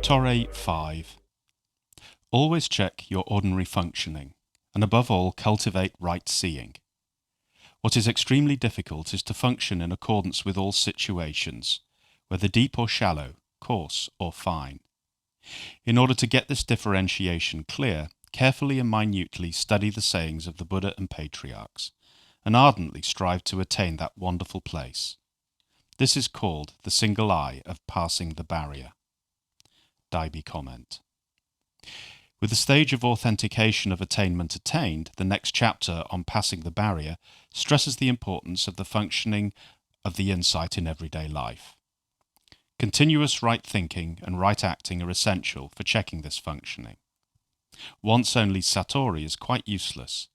Torre 5. Always check your ordinary functioning, and above all cultivate right seeing. What is extremely difficult is to function in accordance with all situations, whether deep or shallow, coarse or fine. In order to get this differentiation clear, carefully and minutely study the sayings of the Buddha and patriarchs, and ardently strive to attain that wonderful place. This is called the single eye of passing the barrier. Daibi comment. With the stage of authentication of attainment attained, the next chapter on passing the barrier stresses the importance of the functioning of the insight in everyday life. Continuous right thinking and right acting are essential for checking this functioning. Once only satori is quite useless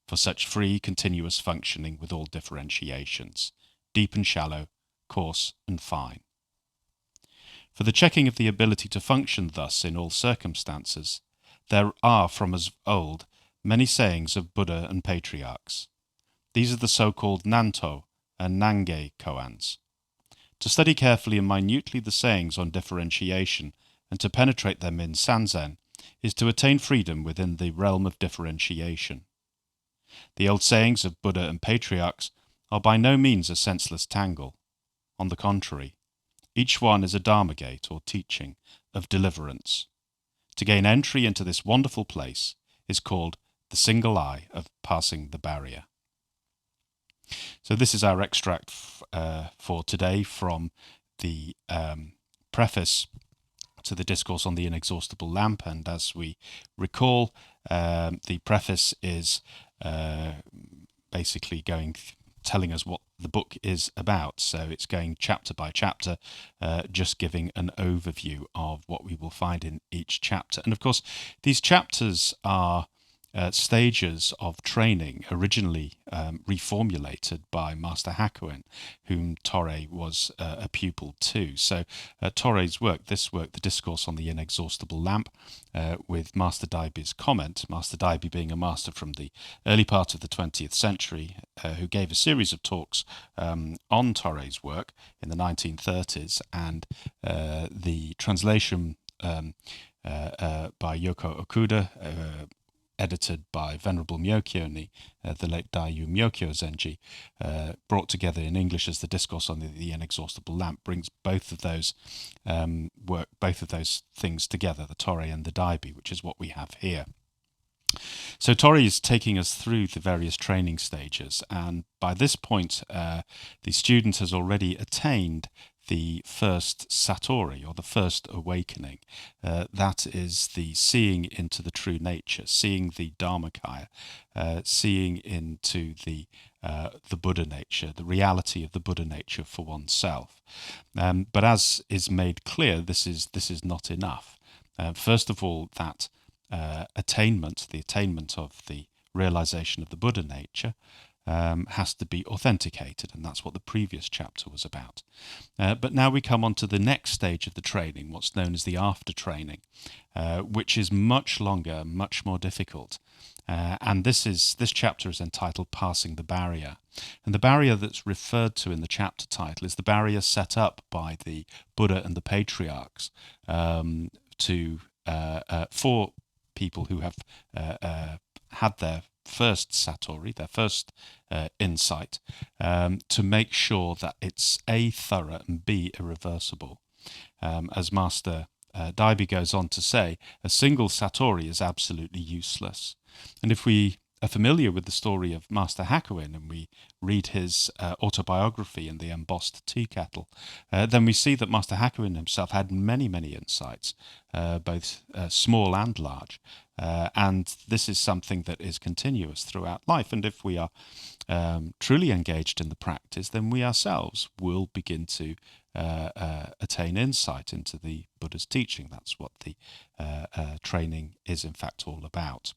for such free, continuous functioning with all differentiations, deep and shallow, coarse and fine. For the checking of the ability to function thus in all circumstances, there are from as old many sayings of Buddha and patriarchs. These are the so-called Nanto and Nange Koans. To study carefully and minutely the sayings on differentiation and to penetrate them in Sanzen is to attain freedom within the realm of differentiation. The old sayings of Buddha and patriarchs are by no means a senseless tangle. On the contrary, each one is a Dharma gate or teaching of deliverance. To gain entry into this wonderful place is called the single eye of passing the barrier. So this is our extract for today from the preface to the Discourse on the Inexhaustible Lamp. And as we recall, the preface is basically telling us what the book is about. So it's going chapter by chapter, just giving an overview of what we will find in each chapter. And of course, these chapters are stages of training originally reformulated by Master Hakuin, whom Torre was a pupil to. So Torre's work, the Discourse on the Inexhaustible Lamp, with Master Daibi's comment, Master Daibi being a master from the early part of the 20th century, who gave a series of talks on Torre's work in the 1930s, and the translation by Yoko Okuda, edited by Venerable Myokyo, the late Daiyu Myokyo Zenji, brought together in English as the Discourse on the Inexhaustible Lamp, brings both of those both of those things together, the Torre and the Daibi, which is what we have here. So Torre is taking us through the various training stages, and by this point the student has already attained the first satori, or the first awakening. That is the seeing into the true nature, seeing the Dharmakaya, seeing into the Buddha nature, the reality of the Buddha nature for oneself. But as is made clear, this is not enough. First of all, that the attainment of the realization of the Buddha nature has to be authenticated, and that's what the previous chapter was about. But now we come on to the next stage of the training, what's known as the after training, which is much longer, much more difficult. And this chapter is entitled Passing the Barrier. And the barrier that's referred to in the chapter title is the barrier set up by the Buddha and the patriarchs for people who have had their first satori, their first insight, to make sure that it's A, thorough, and B, irreversible. As Master Daibi goes on to say, a single satori is absolutely useless. And if we are familiar with the story of Master Hakuin and we read his autobiography in the embossed tea kettle, then we see that Master Hakuin himself had many, many insights, both small and large. And this is something that is continuous throughout life. And if we are truly engaged in the practice, then we ourselves will begin to attain insight into the Buddha's teaching. That's what the training is in fact all about.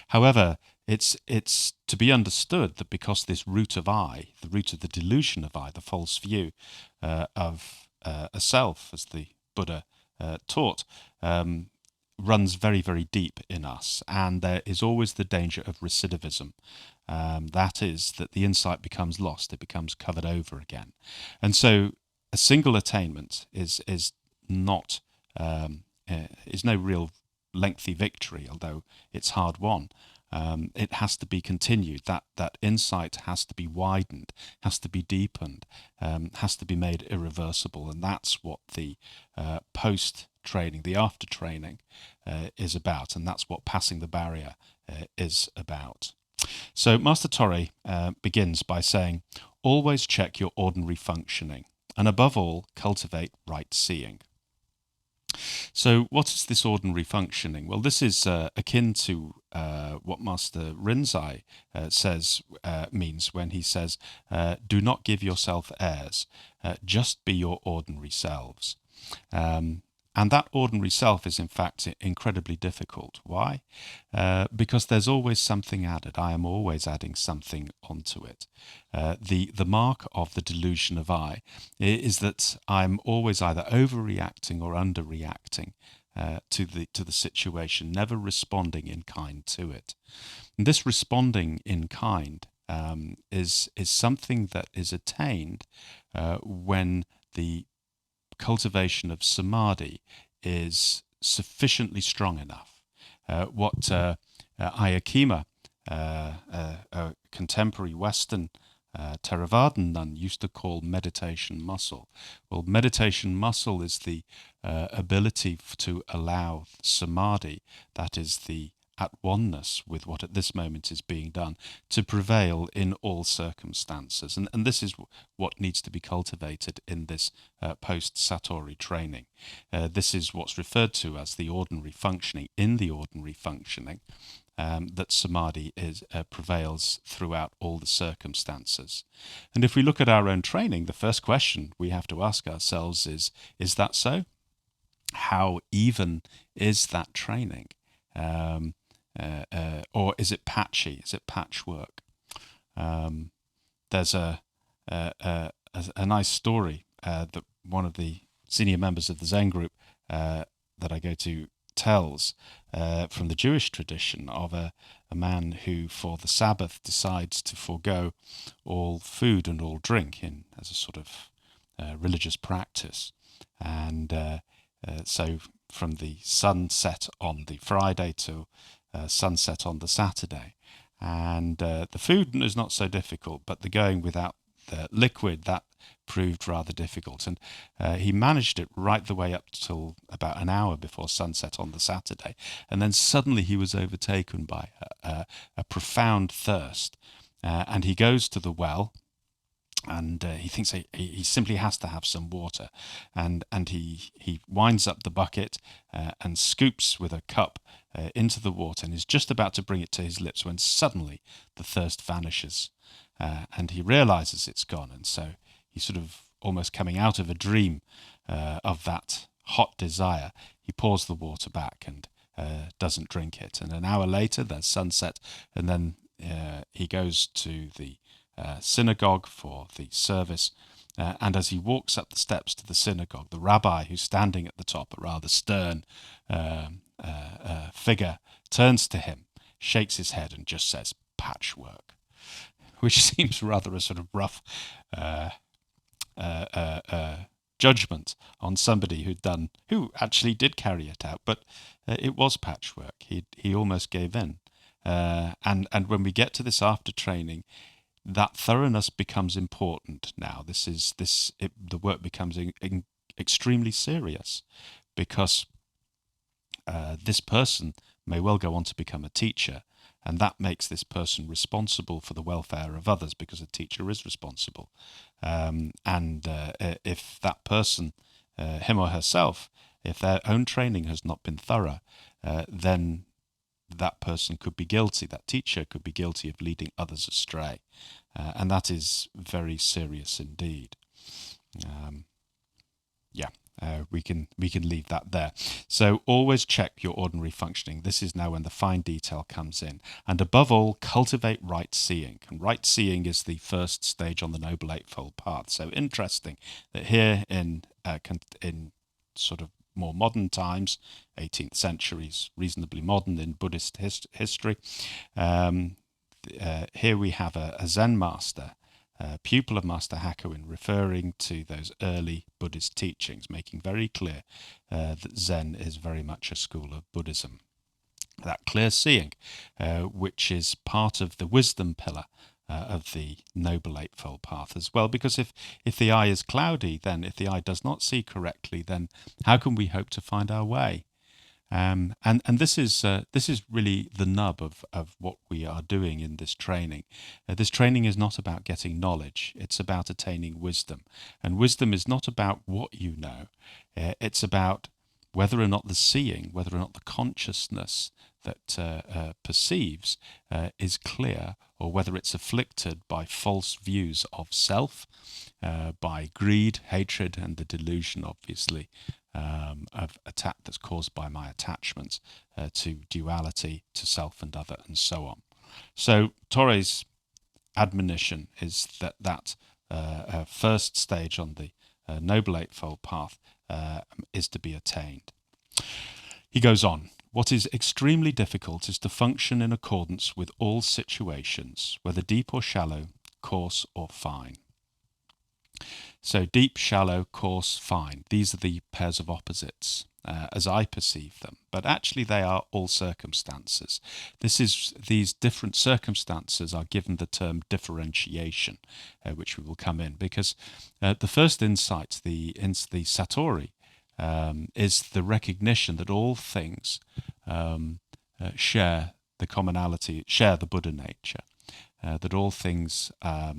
However, it's to be understood that because this root of I, the root of the delusion of I, the false view of a self, as the Buddha taught, runs very, very deep in us, and there is always the danger of recidivism. That is, that the insight becomes lost, it becomes covered over again. And so a single attainment is not is no real lengthy victory, although it's hard won. It has to be continued. That insight has to be widened, has to be deepened, has to be made irreversible, and that's what the post training, the after training, is about, and that's what passing the barrier is about. So Master Torre begins by saying, always check your ordinary functioning, and above all, cultivate right seeing. So what is this ordinary functioning? Well, this is akin to what Master Rinzai means when he says, do not give yourself airs, just be your ordinary selves. And that ordinary self is, in fact, incredibly difficult. Why? Because there's always something added. I am always adding something onto it. The mark of the delusion of I is that I'm always either overreacting or underreacting to the situation, never responding in kind to it. And this responding in kind is something that is attained when the cultivation of samadhi is sufficiently strong enough. What Ayakima, a contemporary Western Theravadan nun, used to call meditation muscle. Well, meditation muscle is the ability to allow samadhi, that is the at oneness with what at this moment is being done, to prevail in all circumstances. And this is what needs to be cultivated in this post-Satori training. This is what's referred to as the ordinary functioning. In the ordinary functioning, that samadhi prevails throughout all the circumstances. And if we look at our own training, the first question we have to ask ourselves is that so? How even is that training? Or is it patchy? Is it patchwork? There's a nice story that one of the senior members of the Zen group that I go to tells from the Jewish tradition of a man who, for the Sabbath, decides to forego all food and all drink as a sort of religious practice, and so from the sunset on the Friday to sunset on the Saturday. And the food is not so difficult, but the going without the liquid, that proved rather difficult. And he managed it right the way up till about an hour before sunset on the Saturday. And then suddenly he was overtaken by a profound thirst. And he goes to the well, and he thinks he simply has to have some water, and he winds up the bucket and scoops with a cup into the water, and is just about to bring it to his lips when suddenly the thirst vanishes, and he realizes it's gone. And so he's sort of almost coming out of a dream of that hot desire. He pours the water back and doesn't drink it, and an hour later there's sunset, and then he goes to the synagogue for the service, and as he walks up the steps to the synagogue, the rabbi who's standing at the top, a rather stern figure, turns to him, shakes his head, and just says, "Patchwork," which seems rather a sort of rough judgment on somebody who actually did carry it out, but it was patchwork. He almost gave in, and when we get to this after training, that thoroughness becomes important now. The work becomes extremely serious, because this person may well go on to become a teacher, and that makes this person responsible for the welfare of others, because a teacher is responsible. And if that person, him or herself, if their own training has not been thorough, then that person could be guilty, that teacher could be guilty of leading others astray. And that is very serious indeed. We can leave that there. So always check your ordinary functioning. This is now when the fine detail comes in. And above all, cultivate right seeing. And right seeing is the first stage on the Noble Eightfold Path. So interesting that here in sort of more modern times. 18th century is reasonably modern in Buddhist history. Here we have a Zen master, pupil of Master Hakuin, referring to those early Buddhist teachings, making very clear that Zen is very much a school of Buddhism. That clear seeing, which is part of the wisdom pillar of the Noble Eightfold Path as well. Because if the eye is cloudy, then if the eye does not see correctly, then how can we hope to find our way? And this is really the nub of what we are doing in this training. This training is not about getting knowledge; it's about attaining wisdom. And wisdom is not about what you know; it's about whether or not the seeing, whether or not the consciousness that perceives is clear, or whether it's afflicted by false views of self, by greed, hatred, and the delusion, obviously, of attack that's caused by my attachments to duality, to self and other, and so on. So Torre's admonition is that first stage on the Noble Eightfold Path is to be attained. He goes on. What is extremely difficult is to function in accordance with all situations, whether deep or shallow, coarse or fine. So deep, shallow, coarse, fine. These are the pairs of opposites as I perceive them. But actually they are all circumstances. These different circumstances are given the term differentiation, which we will come in. Because the first insight, the Satori, is the recognition that all things share the commonality, share the Buddha nature, that all things are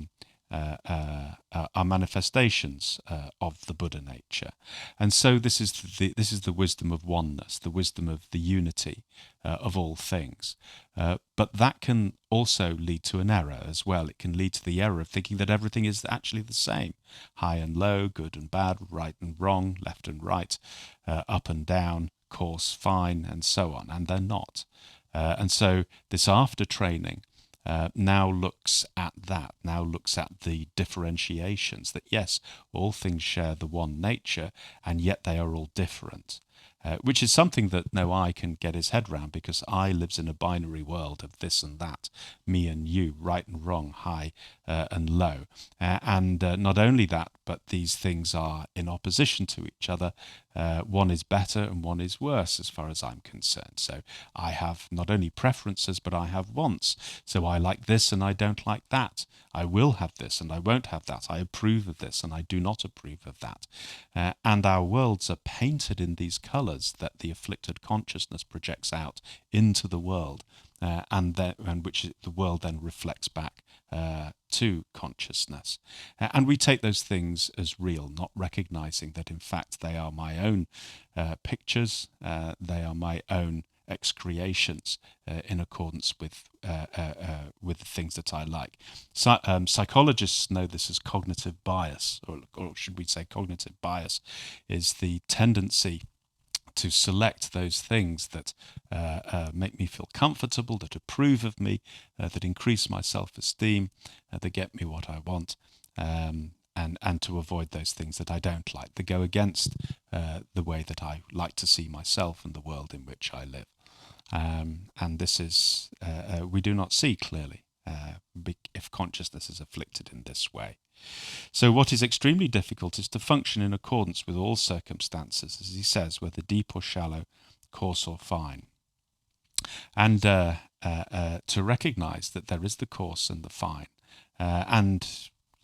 manifestations of the Buddha nature, and so this is the wisdom of oneness, the wisdom of the unity of all things. But that can also lead to an error as well. It can lead to the error of thinking that everything is actually the same: high and low, good and bad, right and wrong, left and right, up and down, coarse, fine, and so on. And they're not. And so this after training now looks at the differentiations, that yes, all things share the one nature, and yet they are all different, which is something that no eye can get his head round, because I lives in a binary world of this and that, me and you, right and wrong, high and low, and not only that, but these things are in opposition to each other. One is better and one is worse as far as I'm concerned. So I have not only preferences, but I have wants. So I like this and I don't like that. I will have this and I won't have that. I approve of this and I do not approve of that. And our worlds are painted in these colours that the afflicted consciousness projects out into the world, and which the world then reflects back to consciousness. And we take those things as real, not recognizing that in fact they are my own pictures, they are my own excreations in accordance with the things that I like. Psychologists know this as cognitive bias, or should we say cognitive bias is the tendency to select those things that make me feel comfortable, that approve of me, that increase my self-esteem, that get me what I want, and to avoid those things that I don't like, that go against the way that I like to see myself and the world in which I live. And this is, we do not see clearly if consciousness is afflicted in this way. So what is extremely difficult is to function in accordance with all circumstances, as he says, whether deep or shallow, coarse or fine. And to recognize that there is the coarse and the fine. And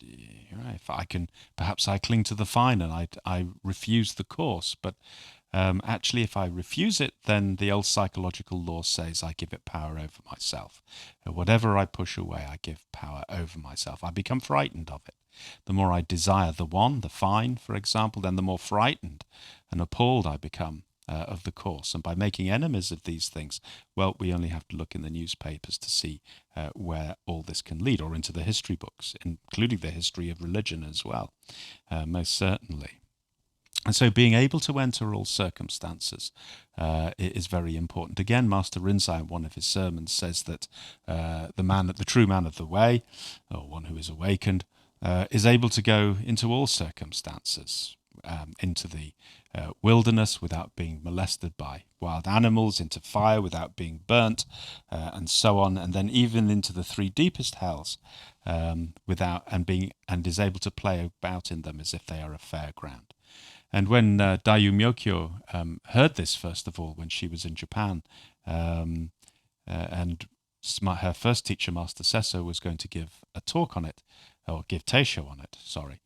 if I can, perhaps I cling to the fine and I refuse the coarse, but actually, if I refuse it, then the old psychological law says I give it power over myself. Whatever I push away, I give power over myself. I become frightened of it. The more I desire the one, the fine, for example, then the more frightened and appalled I become of the coarse. And by making enemies of these things, well, we only have to look in the newspapers to see where all this can lead, or into the history books, including the history of religion as well, most certainly. And so being able to enter all circumstances is very important. Again, Master Rinzai in one of his sermons says that the true man of the way, or one who is awakened, is able to go into all circumstances, into the wilderness without being molested by wild animals, into fire without being burnt, and so on, and then even into the three deepest hells, without and is able to play about in them as if they are a fair ground. And when Dayu Myokyo heard this, first of all, when she was in Japan, and her first teacher, Master Sesso, was going to give a talk on it, or give teisho on it, sorry.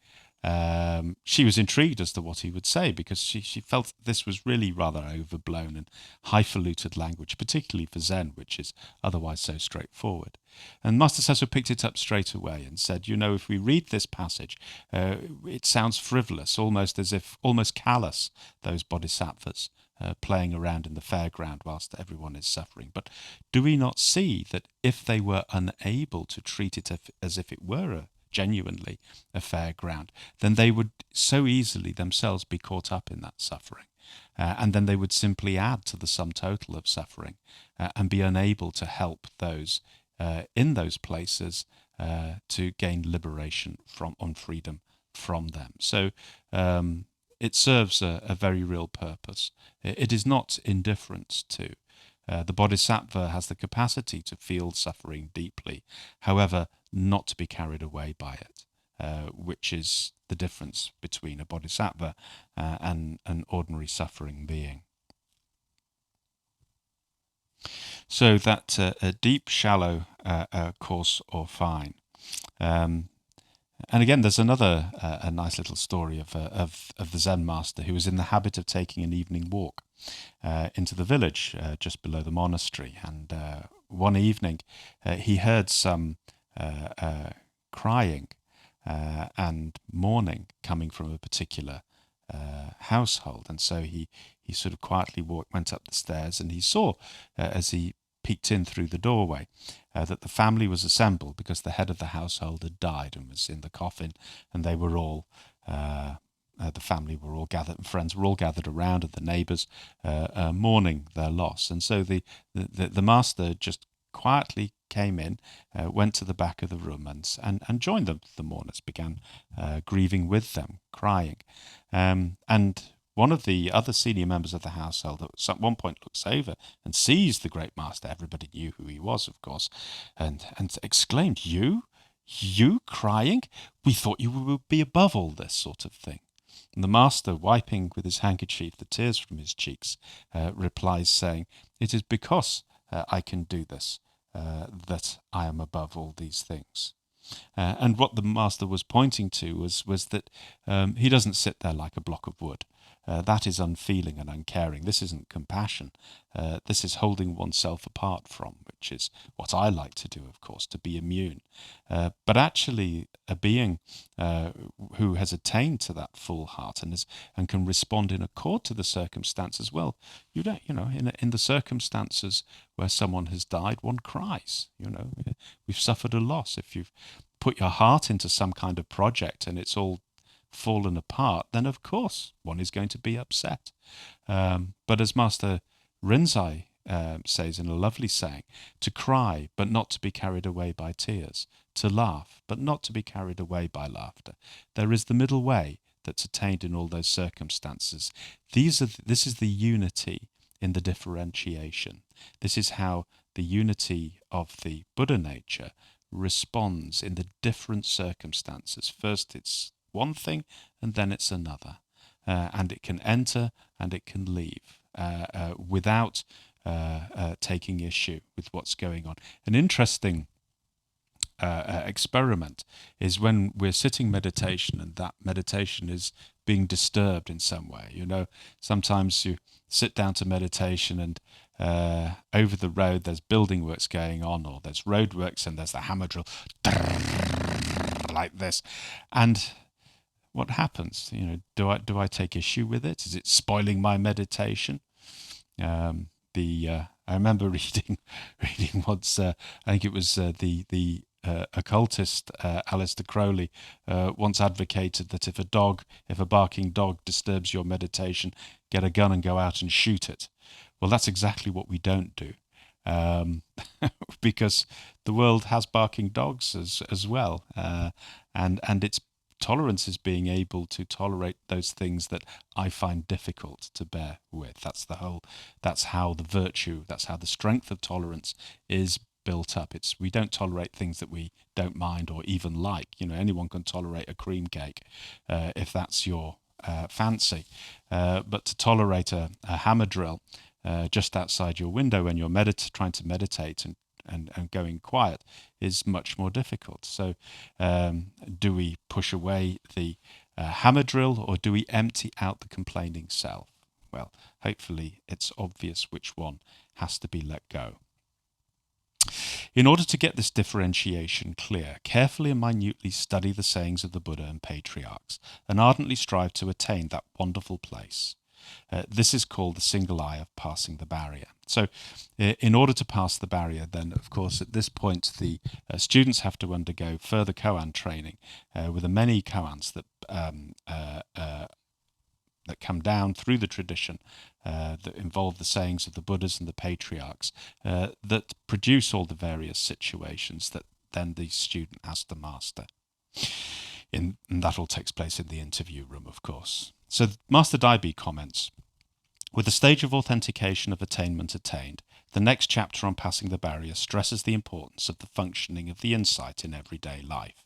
She was intrigued as to what he would say, because she felt this was really rather overblown and highfalutin language, particularly for Zen, which is otherwise so straightforward. And Master Sesso picked it up straight away and said, if we read this passage, it sounds frivolous, almost callous, those bodhisattvas playing around in the fairground whilst everyone is suffering. But do we not see that if they were unable to treat it as if it were genuinely a fair ground, then they would so easily themselves be caught up in that suffering. And then they would simply add to the sum total of suffering and be unable to help those in those places to gain liberation on freedom from them. So it serves a very real purpose. It is not indifference to. The bodhisattva has the capacity to feel suffering deeply, however, not to be carried away by it, which is the difference between a bodhisattva and an ordinary suffering being. So that deep, shallow, coarse or fine. And again, there's another a nice little story of the Zen master who was in the habit of taking an evening walk into the village just below the monastery. And one evening, he heard some crying and mourning coming from a particular household. And so he sort of quietly went up the stairs, and he saw, as he peeked in through the doorway, that the family was assembled because the head of the household had died and was in the coffin, and they were all, the family were all gathered, and friends were all gathered around, and the neighbours mourning their loss. And so the master just quietly came in, went to the back of the room and joined them. The mourners began grieving with them, crying. And one of the other senior members of the household at one point looks over and sees the great master. Everybody knew who he was, of course, and exclaimed, You crying? We thought you would be above all this sort of thing. And the master, wiping with his handkerchief the tears from his cheeks, replies, saying, It is because I can do this that I am above all these things. And what the master was pointing to was that he doesn't sit there like a block of wood. That is unfeeling and uncaring. This isn't compassion. This is holding oneself apart from, which is what I like to do, of course, to be immune. But actually, a being who has attained to that full heart and can respond in accord to the circumstances, well, in the circumstances where someone has died, one cries. We've suffered a loss. If you've put your heart into some kind of project and it's all fallen apart, then of course one is going to be upset. But as Master Rinzai says in a lovely saying, to cry but not to be carried away by tears, to laugh but not to be carried away by laughter. There is the middle way that's attained in all those circumstances. This is the unity in the differentiation. This is how the unity of the Buddha nature responds in the different circumstances. First it's one thing and then it's another, and it can enter and it can leave without taking issue with what's going on. An interesting experiment is when we're sitting meditation and that meditation is being disturbed in some way. Sometimes you sit down to meditation and over the road there's building works going on, or there's road works and there's the hammer drill like this. And what happens? Do I take issue with it? Is it spoiling my meditation? I remember reading once. I think it was the occultist Aleister Crowley once advocated that if a barking dog disturbs your meditation, get a gun and go out and shoot it. Well, that's exactly what we don't do, because the world has barking dogs as well, and it's tolerance is being able to tolerate those things that I find difficult to bear with. That's how the virtue, that's how the strength of tolerance is built up. We don't tolerate things that we don't mind or even like. Anyone can tolerate a cream cake if that's your fancy. But to tolerate a hammer drill just outside your window when you're trying to meditate and going quiet is much more difficult. So do we push away the hammer drill, or do we empty out the complaining self? Well, hopefully it's obvious which one has to be let go. In order to get this differentiation clear, carefully and minutely study the sayings of the Buddha and patriarchs, and ardently strive to attain that wonderful place. This is called the single eye of passing the barrier. So in order to pass the barrier, then, of course, at this point, the students have to undergo further Koan training with the many Koans that come down through the tradition that involve the sayings of the Buddhas and the patriarchs that produce all the various situations that then the student has to master. And that all takes place in the interview room, of course. So Master Daibi comments, with the stage of authentication of attainment attained, the next chapter on passing the barrier stresses the importance of the functioning of the insight in everyday life.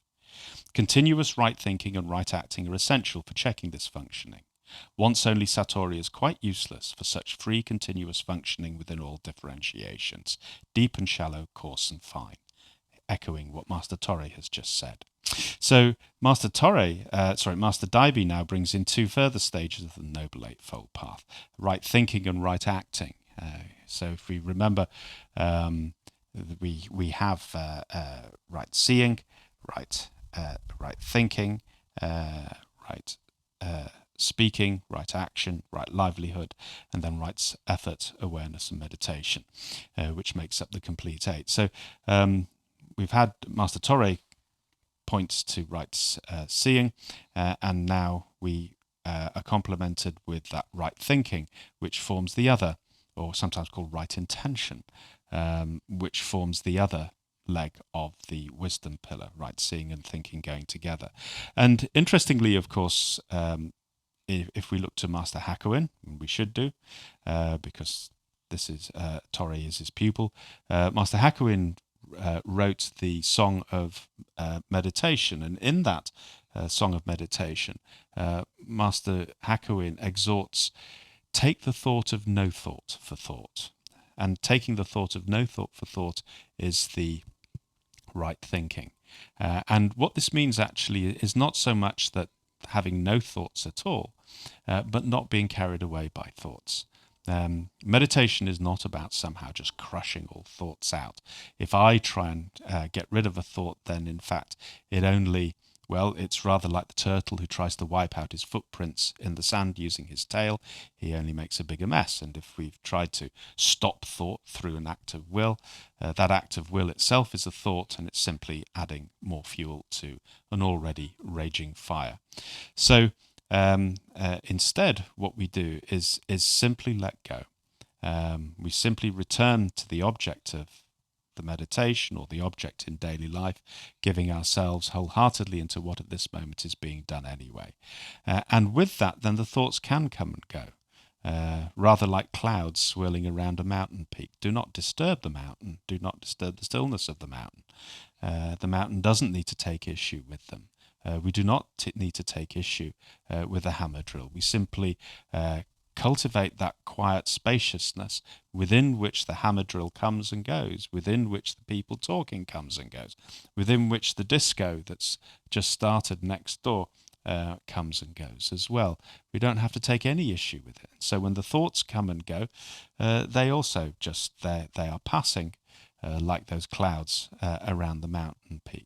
Continuous right thinking and right acting are essential for checking this functioning. Once only Satori is quite useless for such free continuous functioning within all differentiations, deep and shallow, coarse and fine, echoing what Master Torre has just said. So Master Daibi now brings in two further stages of the Noble Eightfold Path, right thinking and right acting. So if we remember, we have right seeing, right thinking, right speaking, right action, right livelihood, and then right effort, awareness, and meditation, which makes up the complete eight. So we've had Master Torre points to right seeing, and now we are complemented with that right thinking, which forms the other, or sometimes called right intention, which forms the other leg of the wisdom pillar, right seeing and thinking going together. And interestingly, of course, if we look to Master Hakuin, we should do, because this is Torre is his pupil. Master Hakuin wrote the Song of Meditation, and in that Song of Meditation, Master Hakuin exhorts, take the thought of no thought for thought. And taking the thought of no thought for thought is the right thinking. And what this means actually is not so much that having no thoughts at all, but not being carried away by thoughts. Meditation is not about somehow just crushing all thoughts out. If I try and get rid of a thought, then in fact it's rather like the turtle who tries to wipe out his footprints in the sand using his tail. He only makes a bigger mess. And if we've tried to stop thought through an act of will, that act of will itself is a thought, and it's simply adding more fuel to an already raging fire. So instead, what we do is simply let go. We simply return to the object of the meditation or the object in daily life, giving ourselves wholeheartedly into what at this moment is being done anyway. And with that, then the thoughts can come and go, rather like clouds swirling around a mountain peak. Do not disturb the mountain. Do not disturb the stillness of the mountain. The mountain doesn't need to take issue with them. We do not need to take issue with a hammer drill. We simply cultivate that quiet spaciousness within which the hammer drill comes and goes, within which the people talking comes and goes, within which the disco that's just started next door comes and goes as well. We don't have to take any issue with it. So when the thoughts come and go, they also they are passing like those clouds around the mountain peak.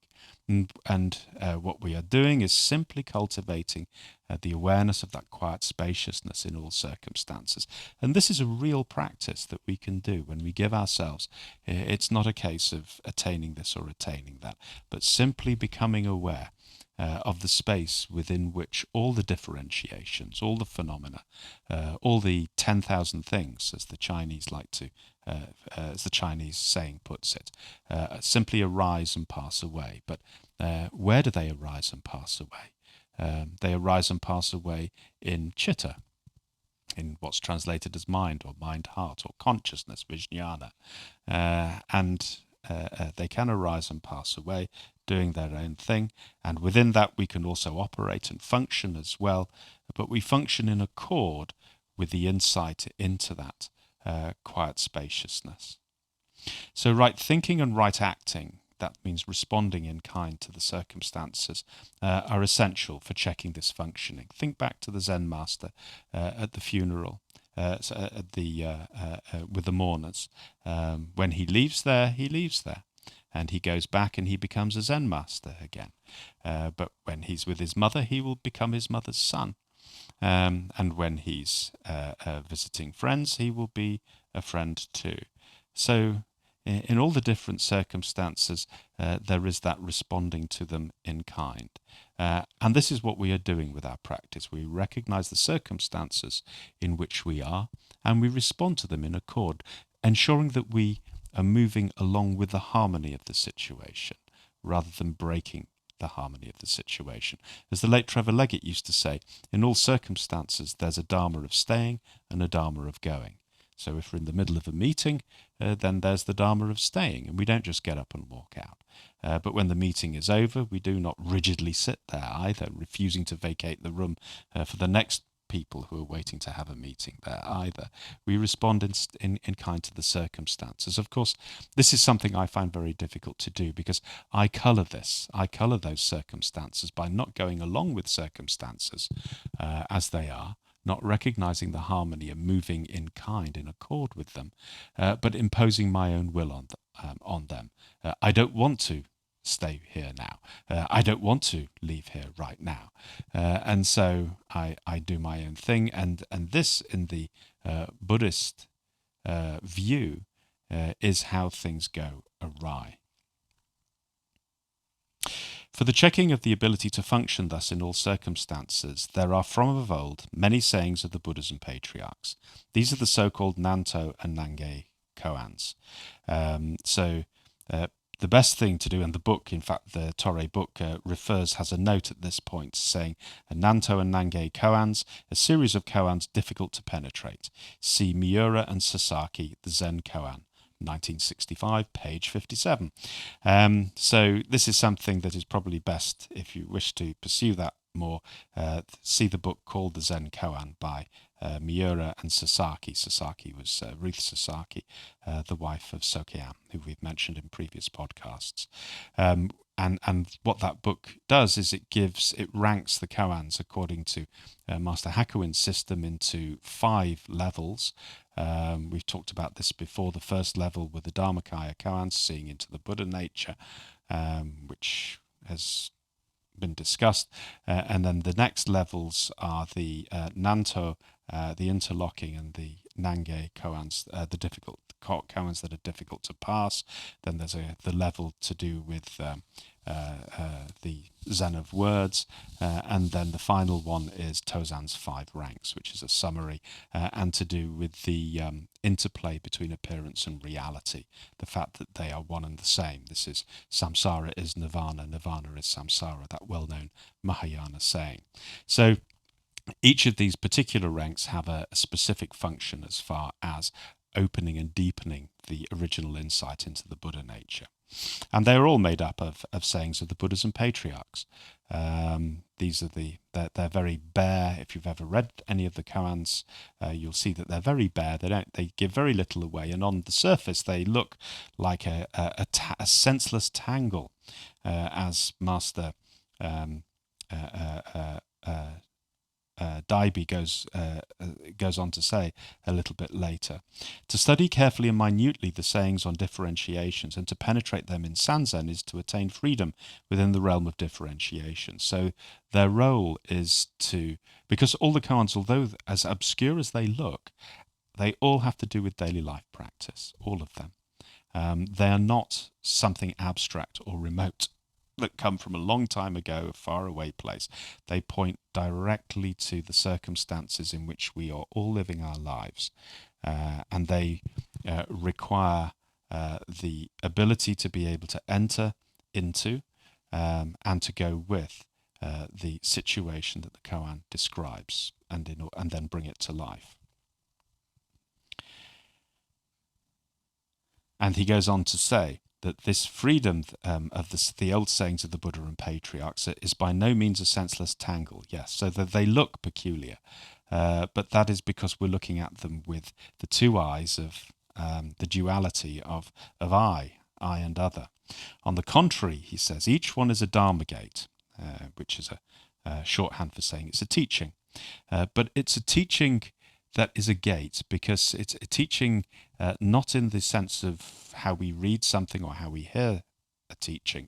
And what we are doing is simply cultivating the awareness of that quiet spaciousness in all circumstances. And this is a real practice that we can do when we give ourselves. It's not a case of attaining this or attaining that, but simply becoming aware of the space within which all the differentiations, all the phenomena, all the 10,000 things, as the Chinese as the Chinese saying puts it, simply arise and pass away. But where do they arise and pass away? They arise and pass away in chitta, in what's translated as mind or mind-heart or consciousness, vijnana. And they can arise and pass away doing their own thing. And within that, we can also operate and function as well. But we function in accord with the insight into that quiet spaciousness. So right thinking and right acting, that means responding in kind to the circumstances, are essential for checking this functioning. Think back to the Zen master at the funeral, with the mourners. When he leaves there, he leaves there. And he goes back and he becomes a Zen master again. But when he's with his mother, he will become his mother's son. And when he's visiting friends, he will be a friend too. So in all the different circumstances, there is that responding to them in kind. And this is what we are doing with our practice. We recognize the circumstances in which we are, and we respond to them in accord, ensuring that we are moving along with the harmony of the situation, rather than breaking the harmony of the situation. As the late Trevor Leggett used to say, in all circumstances, there's a dharma of staying and a dharma of going. So if we're in the middle of a meeting, then there's the dharma of staying, and we don't just get up and walk out. But when the meeting is over, we do not rigidly sit there either, refusing to vacate the room for the next people who are waiting to have a meeting there either. We respond in kind to the circumstances. Of course, this is something I find very difficult to do because I colour those circumstances by not going along with circumstances as they are, not recognizing the harmony and moving in kind, in accord with them, but imposing my own will on them. I don't want to stay here now. I don't want to leave here right now. And so I do my own thing. And this, in the Buddhist view, is how things go awry. For the checking of the ability to function thus in all circumstances, there are from of old many sayings of the Buddhas and patriarchs. These are the so-called Nanto and Nange Koans. The best thing to do, and the book, in fact, the Torre book has a note at this point saying, Nanto and Nange Koans, a series of koans difficult to penetrate. See Miura and Sasaki, the Zen Koan. 1965, page 57. So this is something that is probably best, if you wish to pursue that more, see the book called The Zen Koan by Miura and Sasaki. Sasaki was Ruth Sasaki, the wife of Sokean, who we've mentioned in previous podcasts. And what that book does is it ranks the koans according to Master Hakuin's system into 5 levels. We've talked about this before. The first level were the Dharmakaya koans, seeing into the Buddha nature, which has been discussed. And then the next levels are the Nanto, the interlocking, and the Nange koans, the difficult koans that are difficult to pass. Then there's the level to do with the Zen of words, and then the final one is Tozan's 5 ranks, which is a summary and to do with the interplay between appearance and reality, the fact that they are one and the same. This is samsara is nirvana, nirvana is samsara, that well-known Mahayana saying. So each of these particular ranks have a specific function as far as opening and deepening the original insight into the Buddha nature. And they are all made up of sayings of the Buddhas and patriarchs. These are they're very bare. If you've ever read any of the koans, you'll see that they're very bare. They give very little away, and on the surface they look like a senseless tangle, as Master Daibi goes on to say a little bit later. To study carefully and minutely the sayings on differentiations and to penetrate them in Sanzen is to attain freedom within the realm of differentiation. So their role is because all the koans, although as obscure as they look, they all have to do with daily life practice, all of them. They are not something abstract or remote that come from a long time ago, a faraway place. They point directly to the circumstances in which we are all living our lives, and they require the ability to be able to enter into and to go with the situation that the koan describes, and then bring it to life. And he goes on to say that this freedom of the old sayings of the Buddha and patriarchs is by no means a senseless tangle. Yes, so that they look peculiar, but that is because we're looking at them with the two eyes of the duality of I and other. On the contrary, he says, each one is a dharma gate, which is a shorthand for saying it's a teaching. But it's a teaching that is a gate, because it's a teaching not in the sense of how we read something or how we hear a teaching,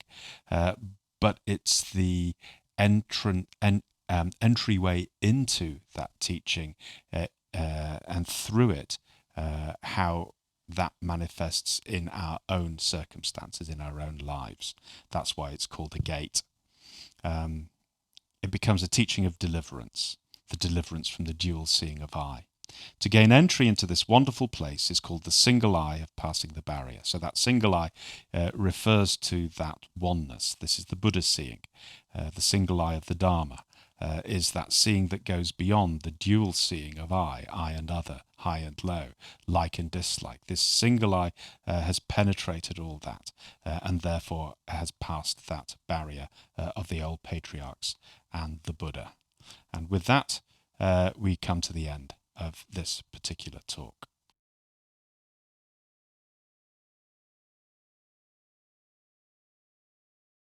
but it's the entryway into that teaching, and through it, how that manifests in our own circumstances, in our own lives. That's why it's called a gate. It becomes a teaching of deliverance, the deliverance from the dual seeing of I. To gain entry into this wonderful place is called the single eye of passing the barrier. So that single eye refers to that oneness. This is the Buddha seeing. The single eye of the Dharma is that seeing that goes beyond the dual seeing of I and other, high and low, like and dislike. This single eye has penetrated all that, and therefore has passed that barrier of the old patriarchs and the Buddha. And with that, we come to the end of this particular talk.